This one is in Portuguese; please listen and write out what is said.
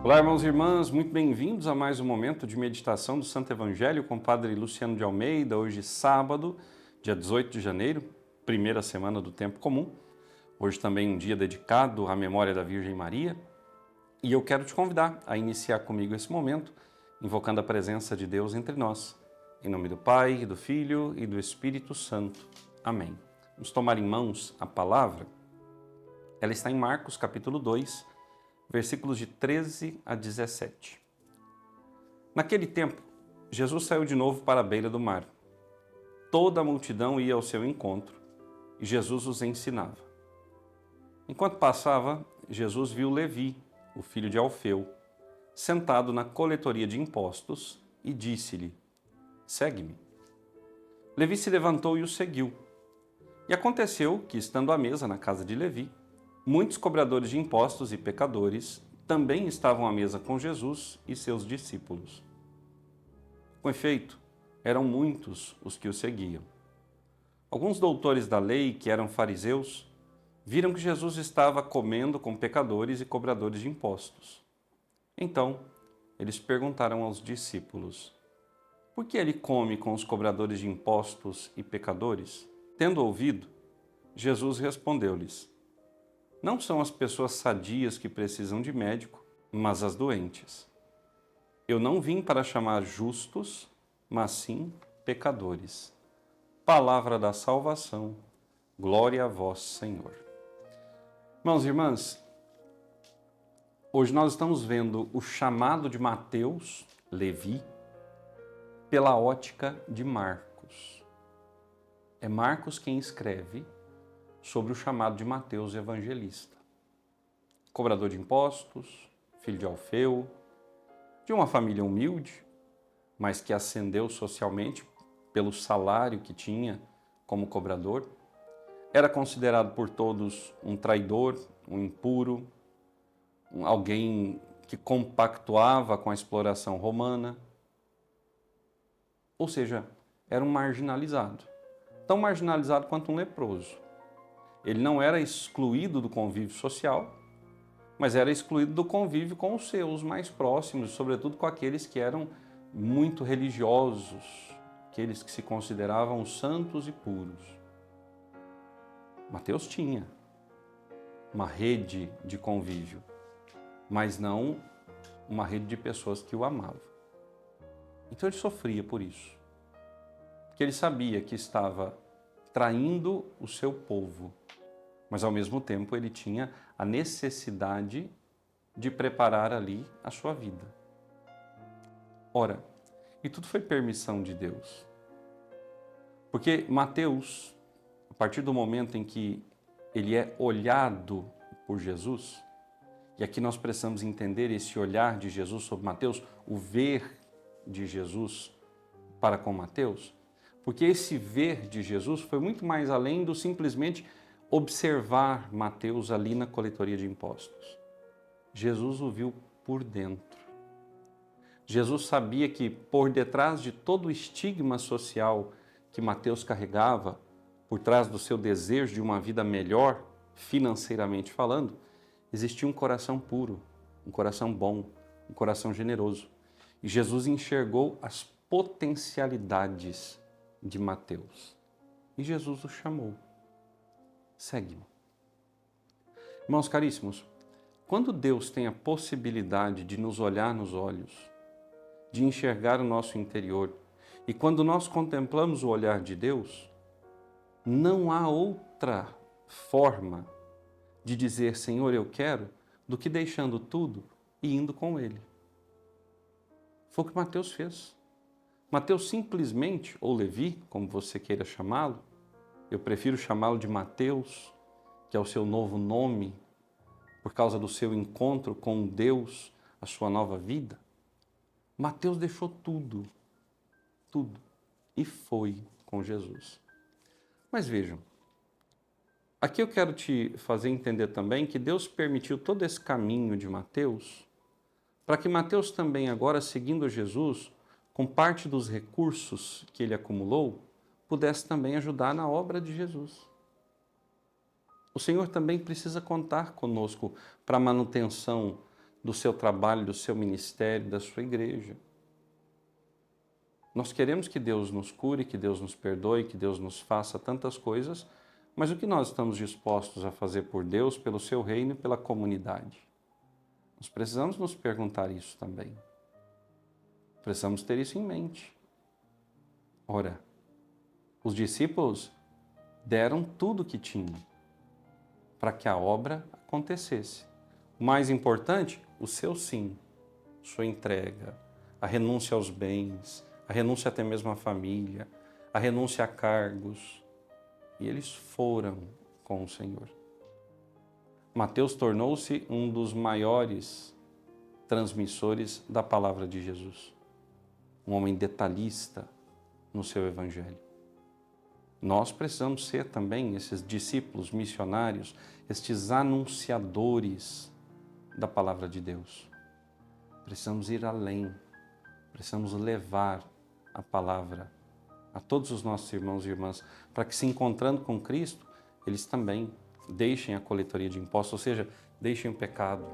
Olá, irmãos e irmãs, muito bem-vindos a mais um momento de meditação do Santo Evangelho com o Padre Luciano de Almeida, hoje sábado, dia 18 de janeiro, primeira semana do Tempo Comum. Hoje também um dia dedicado à memória da Virgem Maria. E eu quero te convidar a iniciar comigo esse momento, invocando a presença de Deus entre nós. Em nome do Pai, do Filho e do Espírito Santo. Amém. Vamos tomar em mãos a palavra. Ela está em Marcos, capítulo 2, versículos de 13 a 17. Naquele tempo, Jesus saiu de novo para a beira do mar. Toda a multidão ia ao seu encontro e Jesus os ensinava. Enquanto passava, Jesus viu Levi, o filho de Alfeu, sentado na coletoria de impostos e disse-lhe: "Segue-me." Levi se levantou e o seguiu. E aconteceu que, estando à mesa na casa de Levi, muitos cobradores de impostos e pecadores também estavam à mesa com Jesus e seus discípulos. Com efeito, eram muitos os que o seguiam. Alguns doutores da lei, que eram fariseus, viram que Jesus estava comendo com pecadores e cobradores de impostos. Então, eles perguntaram aos discípulos: "Por que ele come com os cobradores de impostos e pecadores?" Tendo ouvido, Jesus respondeu-lhes: "Não são as pessoas sadias que precisam de médico, mas as doentes. Eu não vim para chamar justos, mas sim pecadores." Palavra da salvação. Glória a vós, Senhor. Irmãos e irmãs, hoje nós estamos vendo o chamado de Mateus, Levi, pela ótica de Marcos. É Marcos quem escreve sobre o chamado de Mateus evangelista. Cobrador de impostos, filho de Alfeu, de uma família humilde, mas que ascendeu socialmente pelo salário que tinha como cobrador. Era considerado por todos um traidor, um impuro, alguém que compactuava com a exploração romana. Ou seja, era um marginalizado, tão marginalizado quanto um leproso. Ele não era excluído do convívio social, mas era excluído do convívio com os seus mais próximos, sobretudo com aqueles que eram muito religiosos, aqueles que se consideravam santos e puros. Mateus tinha uma rede de convívio, mas não uma rede de pessoas que o amavam. Então ele sofria por isso, porque ele sabia que estava traindo o seu povo, mas ao mesmo tempo ele tinha a necessidade de preparar ali a sua vida. Ora, e tudo foi permissão de Deus. Porque Mateus, a partir do momento em que ele é olhado por Jesus, e aqui nós precisamos entender esse olhar de Jesus sobre Mateus, o ver de Jesus para com Mateus, porque esse ver de Jesus foi muito mais além do simplesmente observar Mateus ali na coletoria de impostos. Jesus o viu por dentro. Jesus sabia que por detrás de todo o estigma social que Mateus carregava, por trás do seu desejo de uma vida melhor, financeiramente falando, existia um coração puro, um coração bom, um coração generoso. E Jesus enxergou as potencialidades de Mateus. E Jesus o chamou. Segue-me. Irmãos caríssimos, quando Deus tem a possibilidade de nos olhar nos olhos, de enxergar o nosso interior, e quando nós contemplamos o olhar de Deus, não há outra forma de dizer Senhor, eu quero, do que deixando tudo e indo com Ele. Foi o que Mateus fez. Mateus simplesmente, ou Levi, como você queira chamá-lo, eu prefiro chamá-lo de Mateus, que é o seu novo nome, por causa do seu encontro com Deus, a sua nova vida. Mateus deixou tudo, e foi com Jesus. Mas vejam, aqui eu quero te fazer entender também que Deus permitiu todo esse caminho de Mateus, para que Mateus também agora, seguindo Jesus, com parte dos recursos que ele acumulou, pudesse também ajudar na obra de Jesus. O Senhor também precisa contar conosco para a manutenção do seu trabalho, do seu ministério, da sua igreja. Nós queremos que Deus nos cure, que Deus nos perdoe, que Deus nos faça tantas coisas, mas o que nós estamos dispostos a fazer por Deus, pelo seu reino e pela comunidade? Nós precisamos nos perguntar isso também. Precisamos ter isso em mente. Ora, os discípulos deram tudo o que tinham para que a obra acontecesse. O mais importante, o seu sim, sua entrega, a renúncia aos bens, a renúncia até mesmo à família, a renúncia a cargos. E eles foram com o Senhor. Mateus tornou-se um dos maiores transmissores da palavra de Jesus. Um homem detalhista no seu evangelho. Nós precisamos ser também esses discípulos missionários, estes anunciadores da palavra de Deus. Precisamos ir além, precisamos levar a palavra a todos os nossos irmãos e irmãs, para que, se encontrando com Cristo, eles também deixem a coletoria de impostos, ou seja, deixem o pecado,